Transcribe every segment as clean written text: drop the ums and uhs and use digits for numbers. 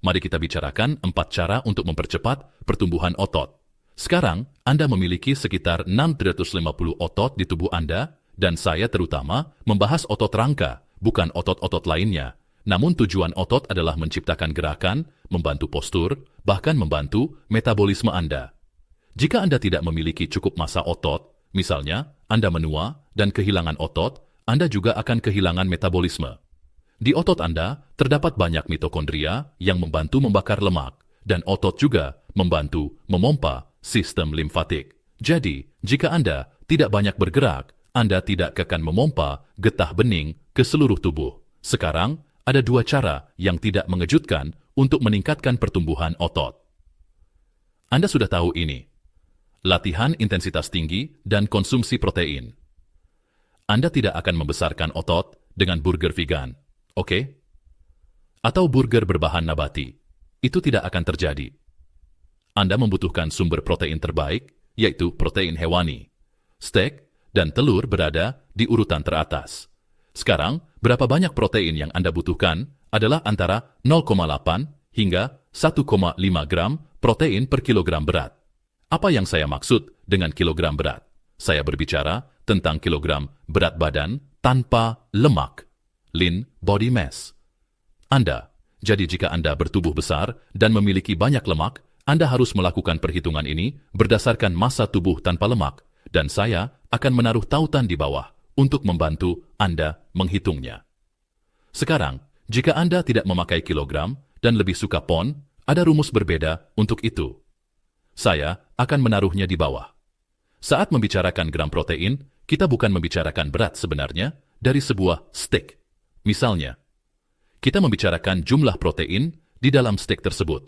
mari kita bicarakan 4 cara untuk mempercepat pertumbuhan otot. Sekarang, Anda memiliki sekitar 650 otot di tubuh Anda, dan saya terutama membahas otot rangka, bukan otot-otot lainnya. Namun tujuan otot adalah menciptakan gerakan, membantu postur, bahkan membantu metabolisme Anda. Jika Anda tidak memiliki cukup massa otot, misalnya Anda menua dan kehilangan otot, Anda juga akan kehilangan metabolisme. Di otot Anda terdapat banyak mitokondria yang membantu membakar lemak, dan otot juga membantu memompa sistem limfatik. Jadi, jika Anda tidak banyak bergerak, Anda tidak akan memompa getah bening ke seluruh tubuh. Sekarang, ada 2 cara yang tidak mengejutkan untuk meningkatkan pertumbuhan otot. Anda sudah tahu ini. Latihan intensitas tinggi dan konsumsi protein. Anda tidak akan membesarkan otot dengan burger vegan. Oke? Atau burger berbahan nabati. Itu tidak akan terjadi. Anda membutuhkan sumber protein terbaik, yaitu protein hewani. Steak dan telur berada di urutan teratas. Sekarang, berapa banyak protein yang Anda butuhkan adalah antara 0,8 hingga 1,5 gram protein per kilogram berat. Apa yang saya maksud dengan kilogram berat? Saya berbicara tentang kilogram berat badan tanpa lemak. Lean body mass. Jadi jika Anda bertubuh besar dan memiliki banyak lemak, Anda harus melakukan perhitungan ini berdasarkan massa tubuh tanpa lemak, dan saya akan menaruh tautan di bawah untuk membantu Anda menghitungnya. Sekarang, jika Anda tidak memakai kilogram dan lebih suka pon, ada rumus berbeda untuk itu. Saya akan menaruhnya di bawah. Saat membicarakan gram protein, kita bukan membicarakan berat sebenarnya dari sebuah steak. Misalnya, kita membicarakan jumlah protein di dalam steak tersebut.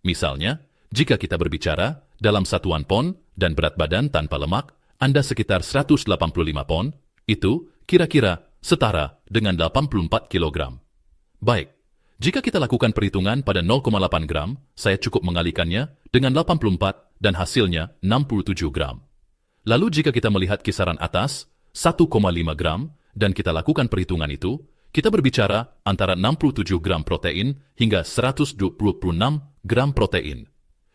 Misalnya, jika kita berbicara dalam satuan pon dan berat badan tanpa lemak, Anda sekitar 185 pon, itu kira-kira setara dengan 84 kg. Baik, jika kita lakukan perhitungan pada 0,8 gram, saya cukup mengalihkannya dengan 84 dan hasilnya 67 gram. Lalu jika kita melihat kisaran atas, 1,5 gram, dan kita lakukan perhitungan itu, kita berbicara antara 67 gram protein hingga 126 gram protein.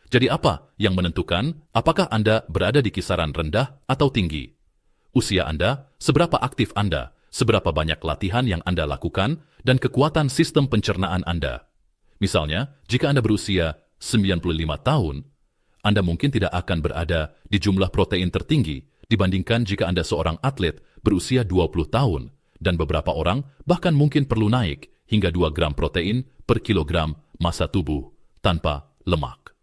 Jadi apa yang menentukan apakah Anda berada di kisaran rendah atau tinggi? Usia Anda, seberapa aktif Anda, seberapa banyak latihan yang Anda lakukan, dan kekuatan sistem pencernaan Anda. Misalnya, jika Anda berusia 95 tahun, Anda mungkin tidak akan berada di jumlah protein tertinggi dibandingkan jika Anda seorang atlet berusia 20 tahun, dan beberapa orang bahkan mungkin perlu naik hingga 2 gram protein per kilogram massa tubuh tanpa lemak.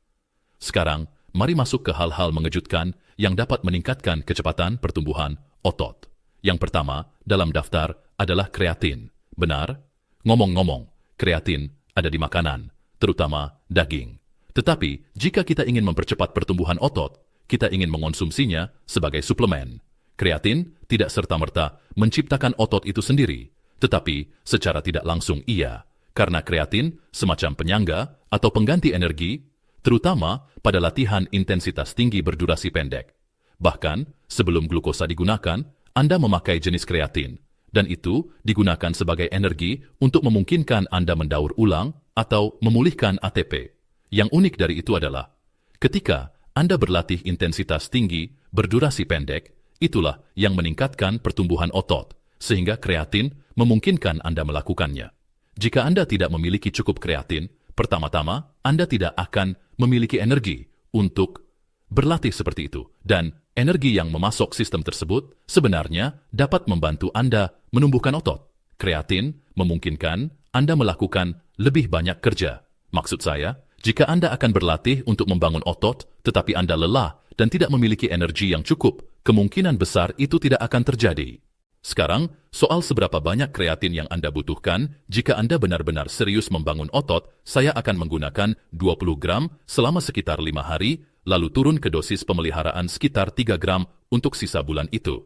Sekarang, mari masuk ke hal-hal mengejutkan yang dapat meningkatkan kecepatan pertumbuhan otot. Yang pertama dalam daftar adalah kreatin. Benar? Ngomong-ngomong, kreatin ada di makanan, terutama daging. Tetapi, jika kita ingin mempercepat pertumbuhan otot, kita ingin mengonsumsinya sebagai suplemen. Kreatin tidak serta-merta menciptakan otot itu sendiri, tetapi secara tidak langsung iya, karena kreatin semacam penyangga atau pengganti energi, terutama pada latihan intensitas tinggi berdurasi pendek. Bahkan, sebelum glukosa digunakan, Anda memakai jenis kreatin, dan itu digunakan sebagai energi untuk memungkinkan Anda mendaur ulang atau memulihkan ATP. Yang unik dari itu adalah, ketika Anda berlatih intensitas tinggi berdurasi pendek, itulah yang meningkatkan pertumbuhan otot, sehingga kreatin memungkinkan Anda melakukannya. Jika Anda tidak memiliki cukup kreatin, pertama-tama Anda tidak akan memiliki energi untuk berlatih seperti itu, dan energi yang memasok sistem tersebut sebenarnya dapat membantu Anda menumbuhkan otot. Kreatin memungkinkan Anda melakukan lebih banyak kerja. Maksud saya, jika Anda akan berlatih untuk membangun otot, tetapi Anda lelah dan tidak memiliki energi yang cukup, kemungkinan besar itu tidak akan terjadi. Sekarang, soal seberapa banyak kreatin yang Anda butuhkan, jika Anda benar-benar serius membangun otot, saya akan menggunakan 20 gram selama sekitar 5 hari, lalu turun ke dosis pemeliharaan sekitar 3 gram untuk sisa bulan itu.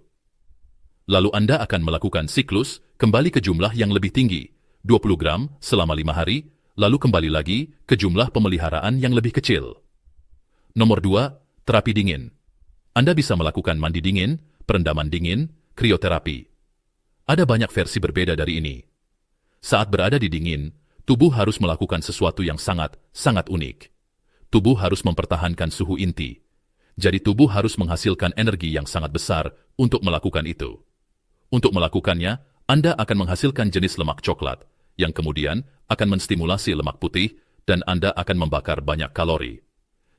Lalu Anda akan melakukan siklus kembali ke jumlah yang lebih tinggi, 20 gram selama 5 hari, lalu kembali lagi ke jumlah pemeliharaan yang lebih kecil. Nomor 2, terapi dingin. Anda bisa melakukan mandi dingin, perendaman dingin, krioterapi. Ada banyak versi berbeda dari ini. Saat berada di dingin, tubuh harus melakukan sesuatu yang sangat unik. Tubuh harus mempertahankan suhu inti. Jadi tubuh harus menghasilkan energi yang sangat besar untuk melakukan itu. Untuk melakukannya, Anda akan menghasilkan jenis lemak coklat, yang kemudian akan menstimulasi lemak putih dan Anda akan membakar banyak kalori.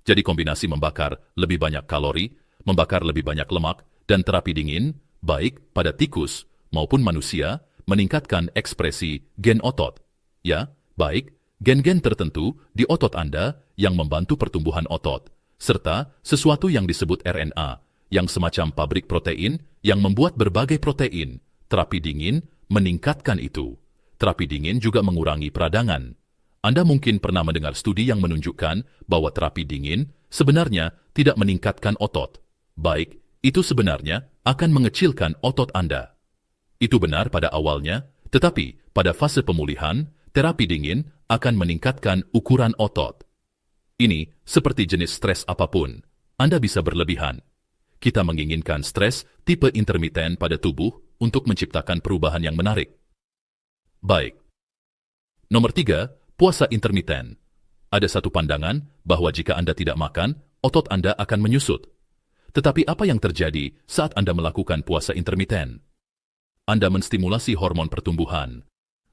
Jadi kombinasi membakar lebih banyak kalori, membakar lebih banyak lemak, dan terapi dingin, baik pada tikus maupun manusia, meningkatkan ekspresi gen otot. Ya, baik, gen-gen tertentu di otot Anda yang membantu pertumbuhan otot, serta sesuatu yang disebut RNA, yang semacam pabrik protein yang membuat berbagai protein. Terapi dingin meningkatkan itu. Terapi dingin juga mengurangi peradangan. Anda mungkin pernah mendengar studi yang menunjukkan bahwa terapi dingin sebenarnya tidak meningkatkan otot. Baik, itu sebenarnya akan mengecilkan otot Anda. Itu benar pada awalnya, tetapi pada fase pemulihan, terapi dingin akan meningkatkan ukuran otot. Ini seperti jenis stres apapun. Anda bisa berlebihan. Kita menginginkan stres tipe intermiten pada tubuh untuk menciptakan perubahan yang menarik. Baik. Nomor 3, puasa intermiten. Ada satu pandangan bahwa jika Anda tidak makan, otot Anda akan menyusut. Tetapi apa yang terjadi saat Anda melakukan puasa intermiten? Anda menstimulasi hormon pertumbuhan.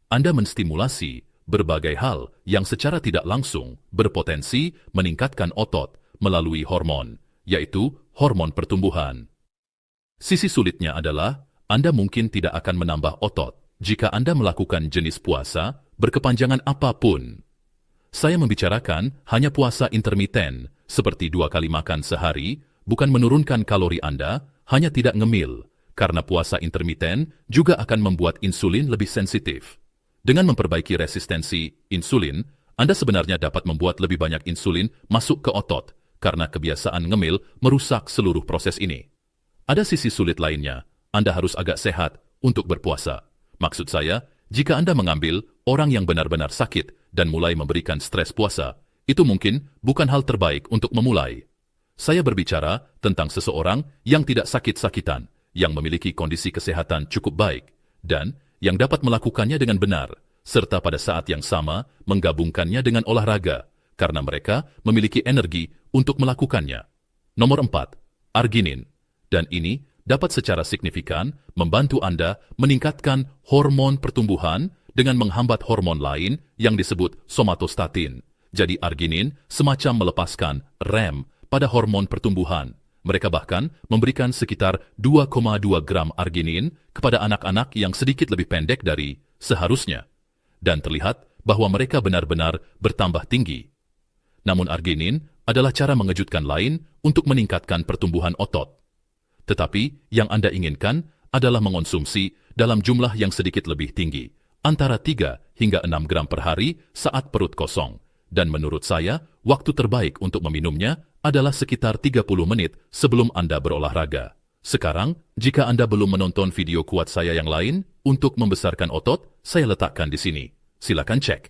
Anda menstimulasi berbagai hal yang secara tidak langsung berpotensi meningkatkan otot melalui hormon, yaitu hormon pertumbuhan. Sisi sulitnya adalah Anda mungkin tidak akan menambah otot jika Anda melakukan jenis puasa berkepanjangan apapun. Saya membicarakan hanya puasa intermiten, seperti 2 kali makan sehari, bukan menurunkan kalori Anda, hanya tidak ngemil, karena puasa intermiten juga akan membuat insulin lebih sensitif. Dengan memperbaiki resistensi insulin, Anda sebenarnya dapat membuat lebih banyak insulin masuk ke otot, karena kebiasaan ngemil merusak seluruh proses ini. Ada sisi sulit lainnya, Anda harus agak sehat untuk berpuasa. Maksud saya, jika Anda mengambil orang yang benar-benar sakit dan mulai memberikan stres puasa, itu mungkin bukan hal terbaik untuk memulai. Saya berbicara tentang seseorang yang tidak sakit-sakitan, yang memiliki kondisi kesehatan cukup baik, dan yang dapat melakukannya dengan benar, serta pada saat yang sama menggabungkannya dengan olahraga, karena mereka memiliki energi untuk melakukannya. Nomor 4, arginin. Dan ini dapat secara signifikan membantu Anda meningkatkan hormon pertumbuhan dengan menghambat hormon lain yang disebut somatostatin. Jadi arginin semacam melepaskan rem pada hormon pertumbuhan. Mereka bahkan memberikan sekitar 2,2 gram arginin kepada anak-anak yang sedikit lebih pendek dari seharusnya. Dan terlihat bahwa mereka benar-benar bertambah tinggi. Namun arginin adalah cara mengejutkan lain untuk meningkatkan pertumbuhan otot. Tetapi yang Anda inginkan adalah mengonsumsi dalam jumlah yang sedikit lebih tinggi, antara 3 hingga 6 gram per hari saat perut kosong. Dan menurut saya, waktu terbaik untuk meminumnya adalah sekitar 30 menit sebelum Anda berolahraga. Sekarang, jika Anda belum menonton video kuat saya yang lain untuk membesarkan otot, saya letakkan di sini. Silakan cek.